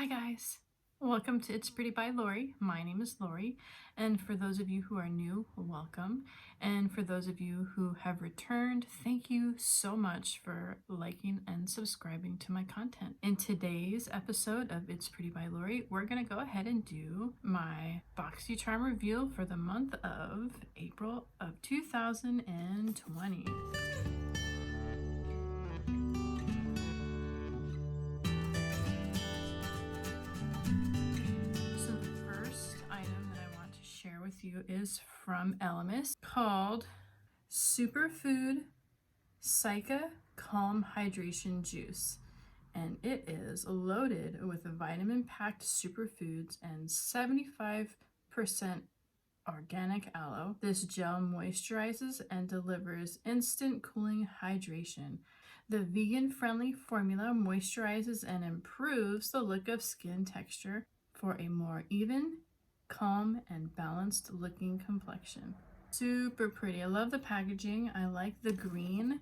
Hi guys, welcome to It's Pretty by Lori. My name is Lori, and for those of you who are new, welcome. And for those of you who have returned, thank you so much for liking and subscribing to my content. In today's episode of It's Pretty by Lori, we're going to go ahead and do my BoxyCharm review for the month of April of 2020. Share with you is from Elemis, called Superfood CICA Calm Hydration Juice, and it is loaded with vitamin-packed superfoods and 75% organic aloe. This gel moisturizes and delivers instant cooling hydration. The vegan-friendly formula moisturizes and improves the look of skin texture for a more even, calm, and balanced looking complexion. Super pretty. I love the packaging. I like the green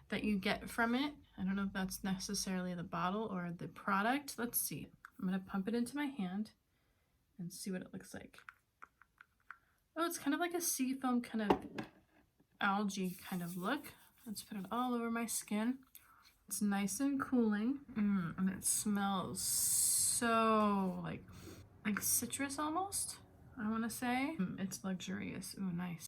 that you get from it. I don't know if that's necessarily the bottle or the product. Let's see. I'm going to pump it into my hand and see what it looks like. Oh, it's kind of like a seafoam kind of algae kind of look. Let's put it all over my skin. It's nice and cooling, and it smells so like citrus almost, I want to say. It's luxurious. Ooh, nice.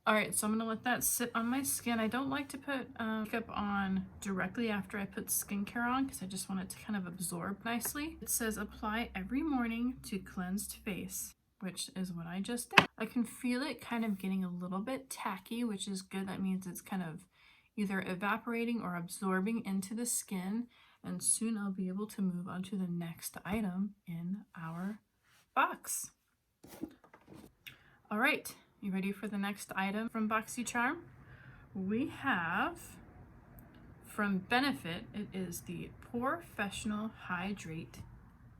All right, so I'm gonna let that sit on my skin. I don't like to put makeup on directly after I put skincare on because I just want it to kind of absorb nicely. It says apply every morning to cleansed face, which is what I just did. I can feel it kind of getting a little bit tacky, which is good. That means it's kind of either evaporating or absorbing into the skin, and soon I'll be able to move on to the next item in our box. All right, you ready for the next item from BoxyCharm? We have from Benefit, it is the POREFESSIONAL Hydrate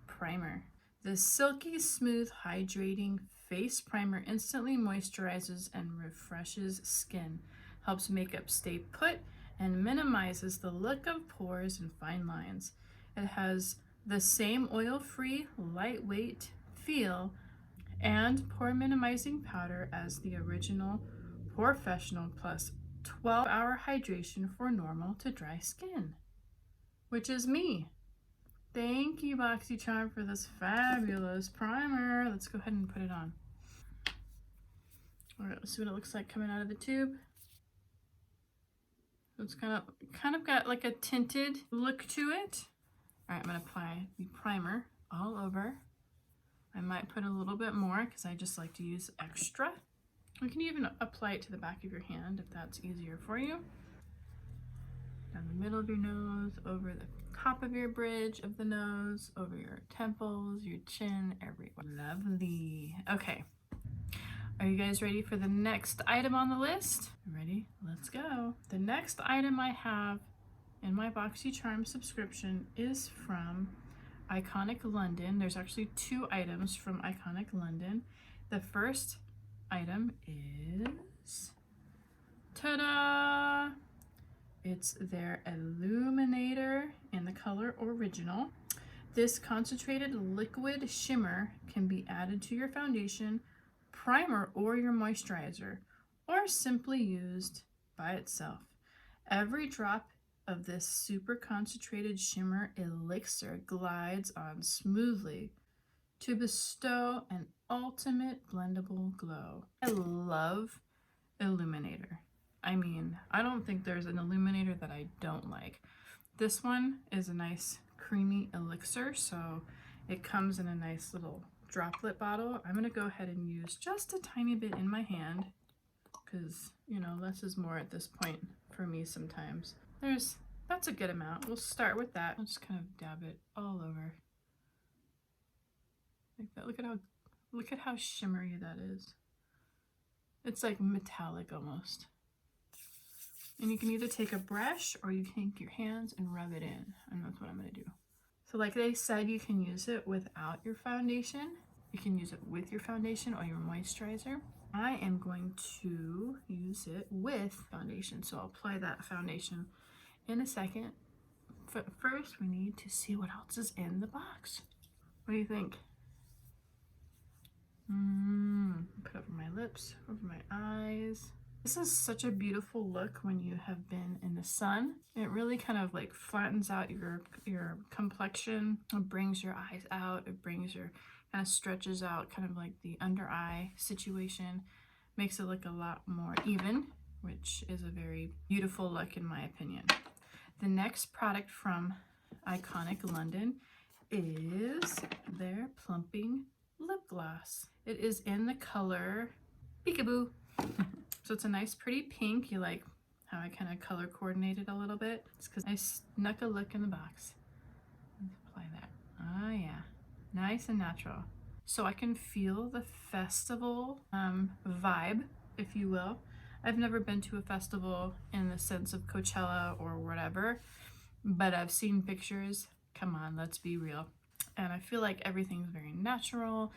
Primer. The silky smooth hydrating face primer instantly moisturizes and refreshes skin, helps makeup stay put, and minimizes the look of pores and fine lines. It has the same oil-free, lightweight feel and pore minimizing powder as the original POREFESSIONAL, plus 12-hour hydration for normal to dry skin, which is me. Thank you, BoxyCharm, for this fabulous primer. Let's go ahead and put it on. All right, let's see what it looks like coming out of the tube. It's kind of got like a tinted look to it. All right, I'm gonna apply the primer all over. I might put a little bit more because I just like to use extra. You can even apply it to the back of your hand if that's easier for you. Down the middle of your nose, over the top of your bridge of the nose, over your temples, your chin, everywhere. Lovely. Okay. Are you guys ready for the next item on the list? Ready? Let's go. The next item I have in my BoxyCharm subscription is from Iconic London. There's actually two items from Iconic London. The first item is, ta-da! It's their Illuminator in the color Original. This concentrated liquid shimmer can be added to your foundation, primer, or your moisturizer, or simply used by itself. Every drop of this super concentrated shimmer elixir glides on smoothly to bestow an ultimate blendable glow. I love Illuminator. I mean, I don't think there's an Illuminator that I don't like. This one is a nice creamy elixir, so it comes in a nice little droplet bottle. I'm gonna go ahead and use just a tiny bit in my hand because, you know, less is more at this point for me sometimes. That's a good amount. We'll start with that. I'll just kind of dab it all over. Like that. Look at how shimmery that is. It's like metallic almost. And you can either take a brush or you can take your hands and rub it in. And that's what I'm gonna do. So like they said, you can use it without your foundation. You can use it with your foundation or your moisturizer. I am going to use it with foundation. So I'll apply that foundation in a second. But first we need to see what else is in the box. What do you think? Put over my lips, over my eyes. This is such a beautiful look when you have been in the sun. It really kind of like flattens out your complexion. It brings your eyes out. It brings your, kind of stretches out kind of like the under eye situation. Makes it look a lot more even, which is a very beautiful look in my opinion. The next product from Iconic London is their Plumping Lip Gloss. It is in the color Peekaboo. So it's a nice pretty pink. You like how I kind of color coordinated a little bit? It's because I snuck a look in the box. Let's apply that. Oh yeah, nice and natural. So I can feel the festival vibe, if you will. I've never been to a festival in the sense of Coachella or whatever, but I've seen pictures. Come on, let's be real. And I feel like everything's very natural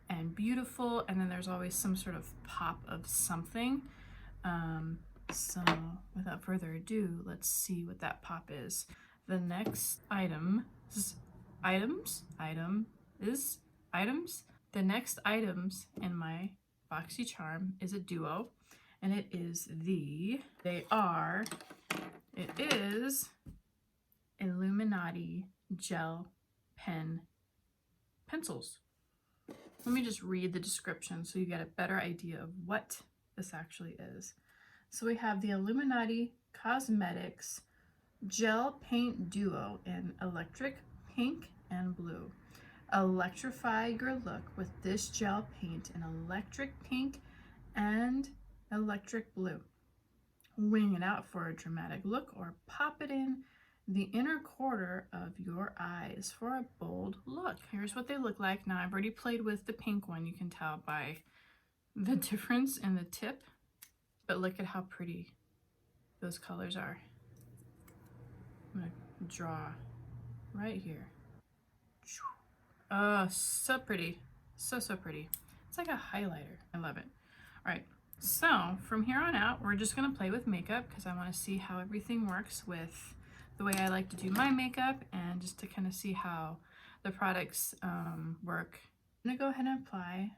and beautiful, and then there's always some sort of pop of something. So without further ado, let's see what that pop is. The next items. The next items in my BoxyCharm is a duo, and it is Illuminati gel pen pencils. Let me just read the description so you get a better idea of what this actually is. So we have the Illuminati Cosmetics Gel Paint Duo in electric pink and blue. Electrify your look with this gel paint in electric pink and electric blue. Wing it out for a dramatic look or pop it in the inner quarter of your eyes for a bold look. Here's what they look like. Now I've already played with the pink one. You can tell by the difference in the tip, but look at how pretty those colors are. I'm gonna draw right here. Oh, so pretty. So pretty. It's like a highlighter. I love it. All right, so from here on out, we're just gonna play with makeup because I wanna see how everything works with the way I like to do my makeup and just to kind of see how the products work. I'm gonna go ahead and apply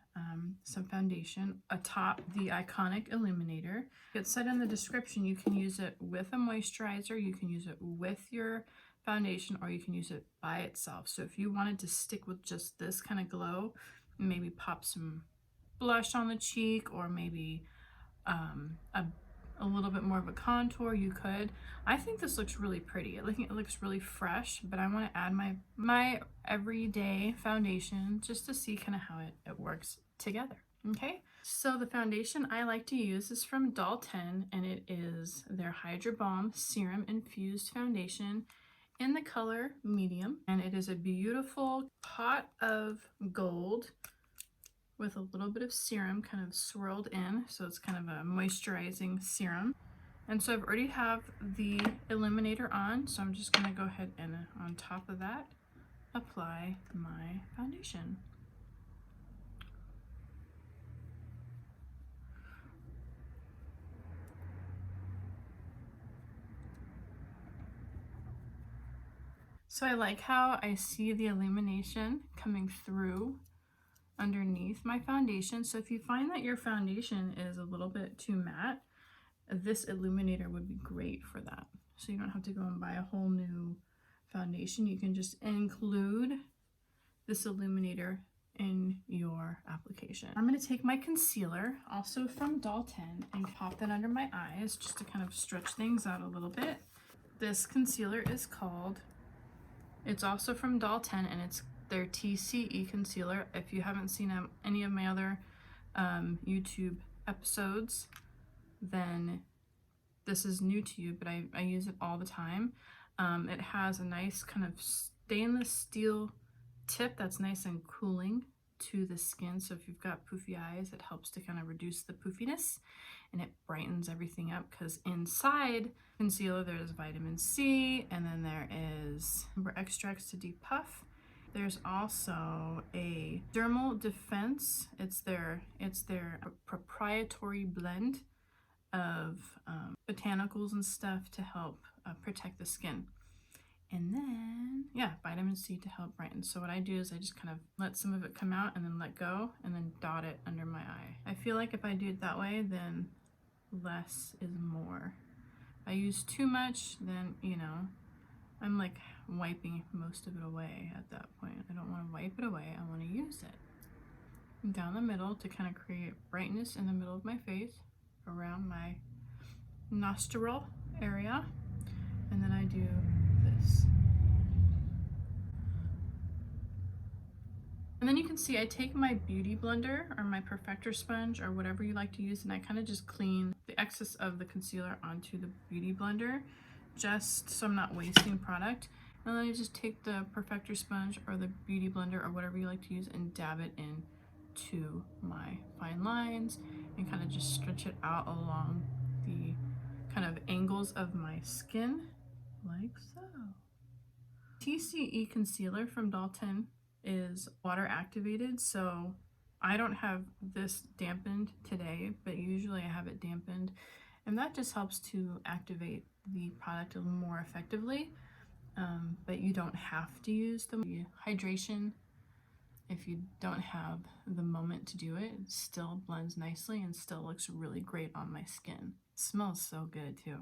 some foundation atop the Iconic Illuminator. It said in the description you can use it with a moisturizer, you can use it with your foundation, or you can use it by itself. So if you wanted to stick with just this kind of glow, maybe pop some blush on the cheek, or maybe a little bit more of a contour, you could. I think this looks really pretty. It looks really fresh, but I want to add my everyday foundation just to see kind of how it works together. Okay, so the foundation I like to use is from Doll 10, and it is their Hydra Balm Serum Infused Foundation in the color medium, and it is a beautiful pot of gold with a little bit of serum kind of swirled in, so it's kind of a moisturizing serum. And so I've already have the illuminator on, so I'm just gonna go ahead and on top of that, apply my foundation. So I like how I see the illumination coming through underneath my foundation. So if you find that your foundation is a little bit too matte, this illuminator would be great for that. So you don't have to go and buy a whole new foundation. You can just include this illuminator in your application. I'm going to take my concealer, also from Doll 10, and pop that under my eyes just to kind of stretch things out a little bit. This concealer is called, it's also from Doll 10, and it's their TCE concealer. If you haven't seen any of my other YouTube episodes, then this is new to you, but I use it all the time. It has a nice kind of stainless steel tip that's nice and cooling to the skin. So if you've got poofy eyes, it helps to kind of reduce the poofiness, and it brightens everything up because inside concealer there's vitamin C, and then there is amber extracts to depuff. There's also a dermal defense. It's their proprietary blend of botanicals and stuff to help protect the skin. And then, yeah, vitamin C to help brighten. So what I do is I just kind of let some of it come out and then let go and then dot it under my eye. I feel like if I do it that way, then less is more. If I use too much, then, you know, I'm like wiping most of it away at that point. I don't want to wipe it away. I want to use it. And down the middle to kind of create brightness in the middle of my face, around my nostril area. And then I do this. And then you can see I take my beauty blender or my perfector sponge or whatever you like to use, and I kind of just clean the excess of the concealer onto the beauty blender, just so I'm not wasting product. And then I just take the perfector sponge or the beauty blender or whatever you like to use and dab it in to my fine lines and kind of just stretch it out along the kind of angles of my skin, like so. TCE concealer from Dalton is water activated, so I don't have this dampened today, but usually I have it dampened, and that just helps to activate the product a little more effectively. But you don't have to use the hydration if you don't have the moment to do it. It still blends nicely and still looks really great on my skin. It smells so good too.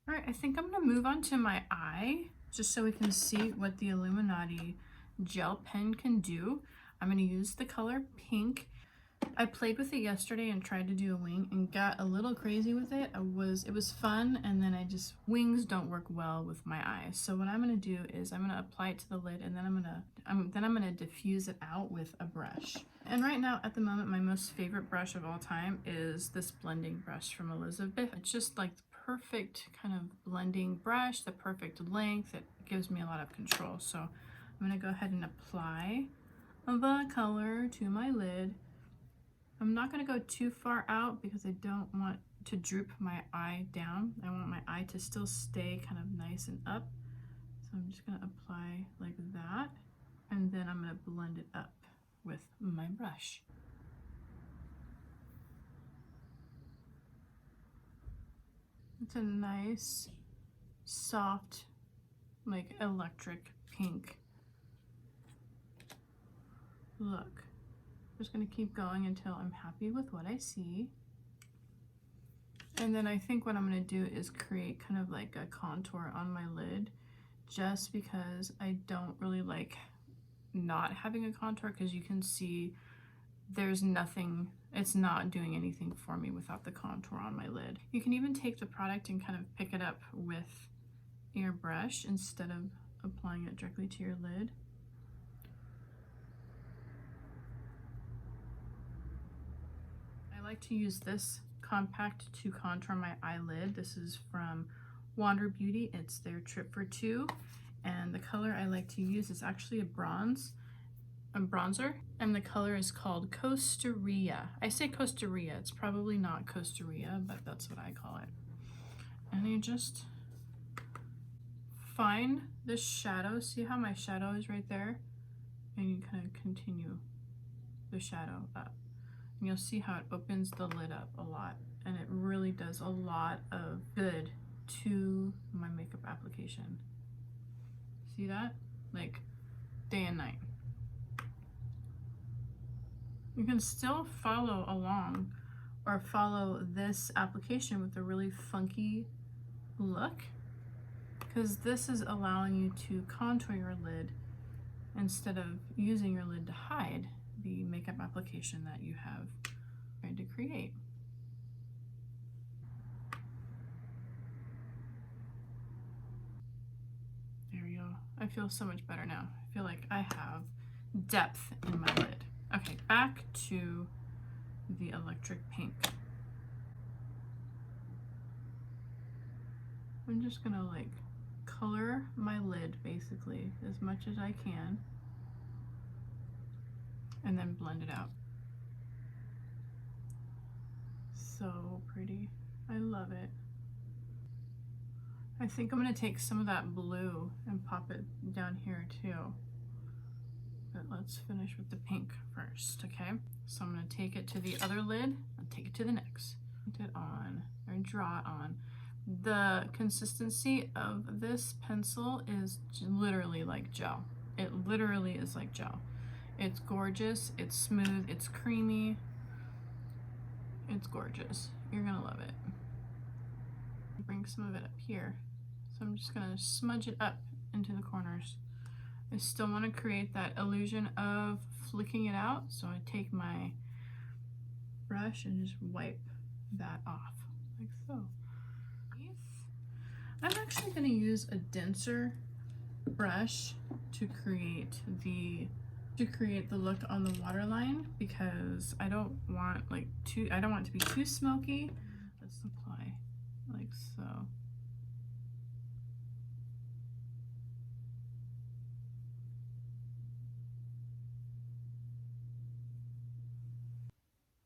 All right, I think I'm gonna move on to my eye just so we can see what the Illuminati gel pen can do. I'm gonna use the color pink. I played with it yesterday and tried to do a wing and got a little crazy with it. It was fun, and then wings don't work well with my eyes. So what I'm gonna do is I'm gonna apply it to the lid, and then I'm gonna diffuse it out with a brush. And right now, at the moment, my most favorite brush of all time is this blending brush from Elizabeth. It's just like the perfect kind of blending brush, the perfect length. It gives me a lot of control. So I'm gonna go ahead and apply the color to my lid. I'm not going to go too far out because I don't want to droop my eye down. I want my eye to still stay kind of nice and up. So I'm just going to apply like that, and then I'm going to blend it up with my brush. It's a nice, soft, like electric pink look. I'm just going to keep going until I'm happy with what I see. And then I think what I'm going to do is create kind of like a contour on my lid, just because I don't really like not having a contour, because you can see there's nothing, it's not doing anything for me without the contour on my lid. You can even take the product and kind of pick it up with your brush instead of applying it directly to your lid. I like to use this compact to contour my eyelid. This is from Wander Beauty. It's their Trip for Two, and the color I like to use is actually a bronzer, and the color is called Costa Rica. I say Costa Rica, it's probably not Costa Rica, but that's what I call it. And you just find the shadow. See how my shadow is right there? And you kind of continue the shadow up. And you'll see how it opens the lid up a lot, and it really does a lot of good to my makeup application. See that? Like day and night. You can still follow along or follow this application with a really funky look, because this is allowing you to contour your lid instead of using your lid to hide the makeup application that you have tried to create. There we go. I feel so much better now. I feel like I have depth in my lid. Okay, back to the electric pink. I'm just gonna like color my lid basically as much as I can, and then blend it out. So pretty. I love it. I think I'm going to take some of that blue and pop it down here too. But let's finish with the pink first, okay? So I'm going to take it to the other lid and take it to the next. Put it on, or draw it on. The consistency of this pencil is literally like gel. It literally is like gel. It's gorgeous, it's smooth, it's creamy. It's gorgeous. You're gonna love it. Bring some of it up here. So I'm just gonna smudge it up into the corners. I still want to create that illusion of flicking it out, so I take my brush and just wipe that off like so. I'm actually going to use a denser brush to create the look on the waterline, because I don't want it to be too smoky. Let's apply like so.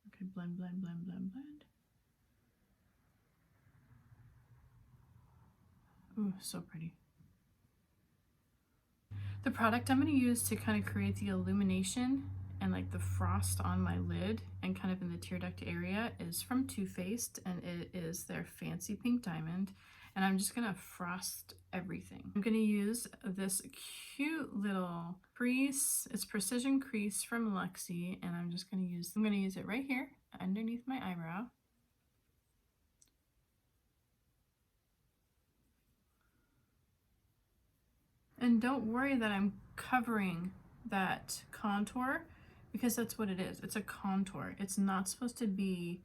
Okay, blend, blend, blend, blend, blend. Ooh, so pretty. The product I'm going to use to kind of create the illumination and like the frost on my lid and kind of in the tear duct area is from Too Faced, and it is their Fancy Pink Diamond. And I'm just going to frost everything. I'm going to use this cute little crease. It's Precision Crease from Luxie, and I'm going to use it right here underneath my eyebrow. And don't worry that I'm covering that contour, because that's what it is. It's a contour. It's not supposed to be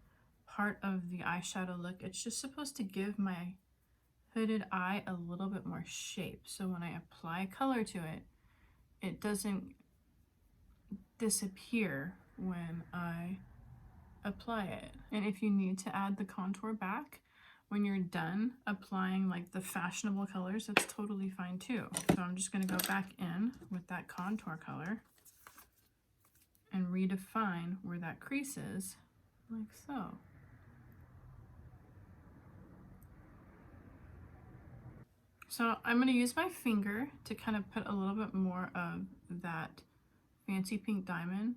part of the eyeshadow look. It's just supposed to give my hooded eye a little bit more shape. So when I apply color to it, it doesn't disappear when I apply it. And if you need to add the contour back when you're done applying like the fashionable colors, that's totally fine too. So I'm just going to go back in with that contour color and redefine where that crease is, like so. So I'm going to use my finger to kind of put a little bit more of that Fancy Pink Diamond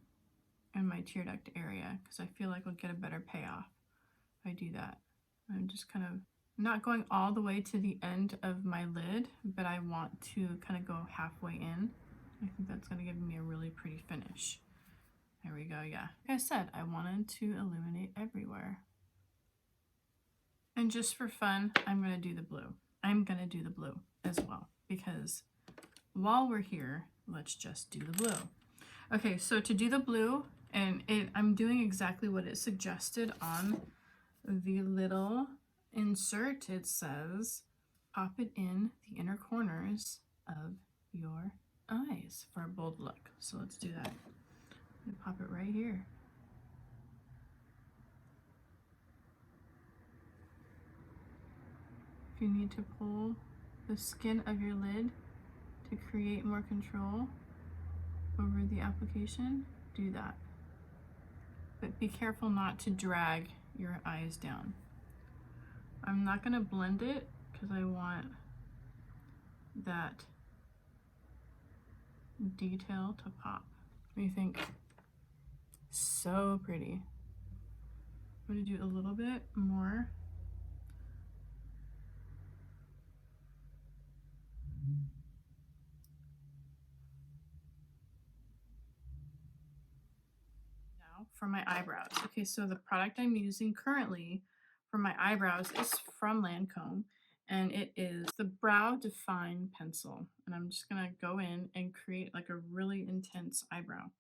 in my tear duct area, because I feel like we'll get a better payoff if I do that. I'm just kind of not going all the way to the end of my lid, but I want to kind of go halfway in. I think that's going to give me a really pretty finish. There we go, yeah. Like I said, I wanted to illuminate everywhere. And just for fun, I'm going to do the blue. I'm going to do the blue as well, because while we're here, let's just do the blue. Okay, so to do the blue, and I'm doing exactly what it suggested on the little insert. It says, pop it in the inner corners of your eyes for a bold look. So let's do that. I'm gonna pop it right here. If you need to pull the skin of your lid to create more control over the application, do that. But be careful not to drag your eyes down. I'm not going to blend it because I want that detail to pop. What do you think? So pretty. I'm going to do a little bit more. Now for my eyebrows. Okay, so the product I'm using currently for my eyebrows is from Lancome, and it is the Brow Define Pencil. And I'm just going to go in and create like a really intense eyebrow.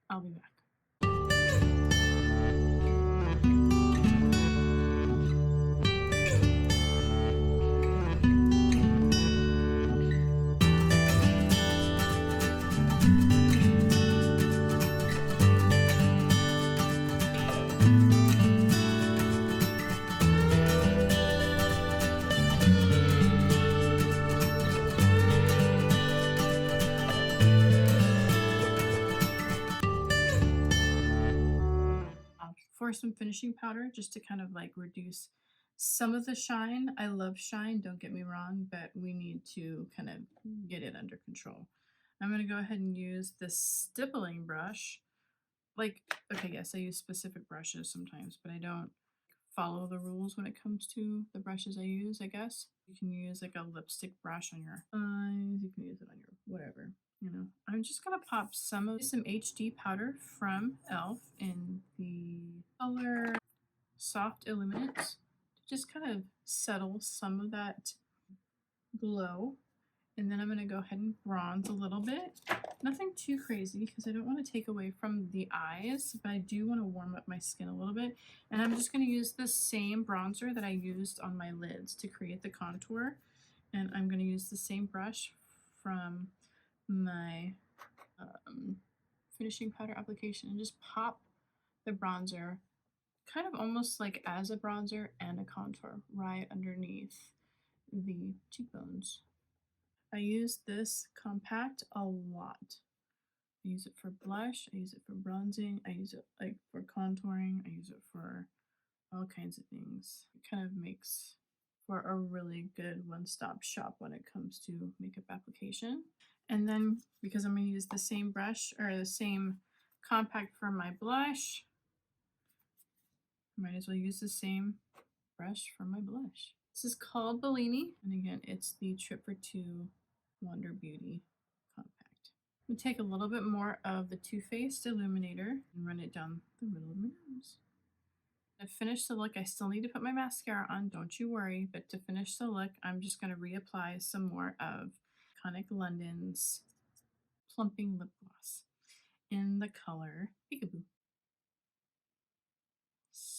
I'll be back. For some finishing powder, just to kind of like reduce some of the shine. I love shine, don't get me wrong, but we need to kind of get it under control. I'm going to go ahead and use this stippling brush. Like, okay, yes, I use specific brushes sometimes, but I don't follow the rules when it comes to the brushes I use, I guess. You can use like a lipstick brush on your eyes, you can use it on your whatever, you know. I'm just gonna pop some HD powder from e.l.f. in the color Soft Illuminate to just kind of settle some of that glow. And then I'm going to go ahead and bronze a little bit. Nothing too crazy because I don't want to take away from the eyes, but I do want to warm up my skin a little bit. And I'm just going to use the same bronzer that I used on my lids to create the contour. And I'm going to use the same brush from my finishing powder application and just pop the bronzer kind of almost like as a bronzer and a contour right underneath the cheekbones. I use this compact a lot. I use it for blush, I use it for bronzing, I use it like for contouring, I use it for all kinds of things. It kind of makes for a really good one-stop shop when it comes to makeup application. And then because I'm going to use the same brush or the same compact for my blush, might as well use the same brush for my blush. This is called Bellini, and again, it's the Trip for Two Wonder Beauty Compact. I'm going to take a little bit more of the Too Faced Illuminator and run it down the middle of my nose. To finish the look, I still need to put my mascara on, don't you worry, but to finish the look, I'm just going to reapply some more of Iconic London's Plumping Lip Gloss in the color Peekaboo.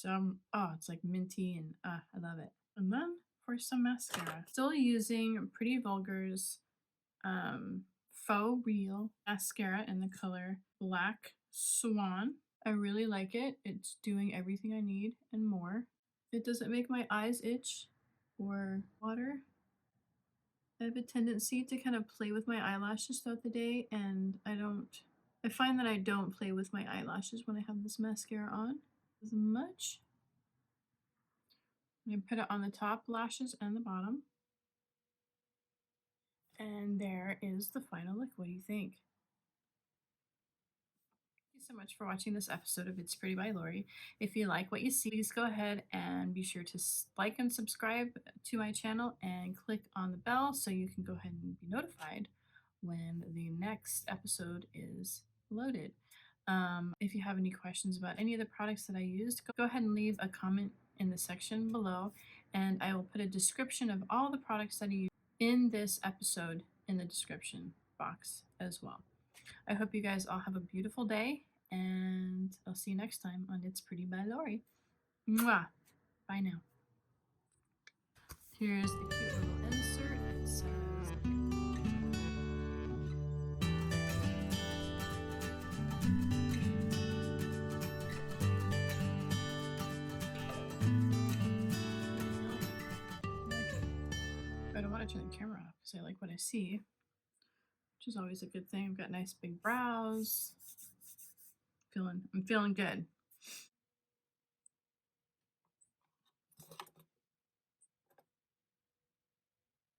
It's like minty and I love it. And then for some mascara, still using Pretty Vulgar's Faux Real mascara in the color Black Swan. I really like it. It's doing everything I need and more. It doesn't make my eyes itch or water. I have a tendency to kind of play with my eyelashes throughout the day, and I find that I don't play with my eyelashes when I have this mascara on as much. I'm going to put it on the top lashes and the bottom. And there is the final look. What do you think? Thank you so much for watching this episode of It's Pretty by Lori. If you like what you see, please go ahead and be sure to like and subscribe to my channel and click on the bell so you can go ahead and be notified when the next episode is loaded. If you have any questions about any of the products that I used, go ahead and leave a comment in the section below, and I will put a description of all the products that I use in this episode in the description box as well. I hope you guys all have a beautiful day, and I'll see you next time on It's Pretty by Lori. Mwah! Bye now. Here's the cute little insert. It says I don't want to turn the camera off because I like what I see, which is always a good thing. I've got nice big brows. I'm feeling good.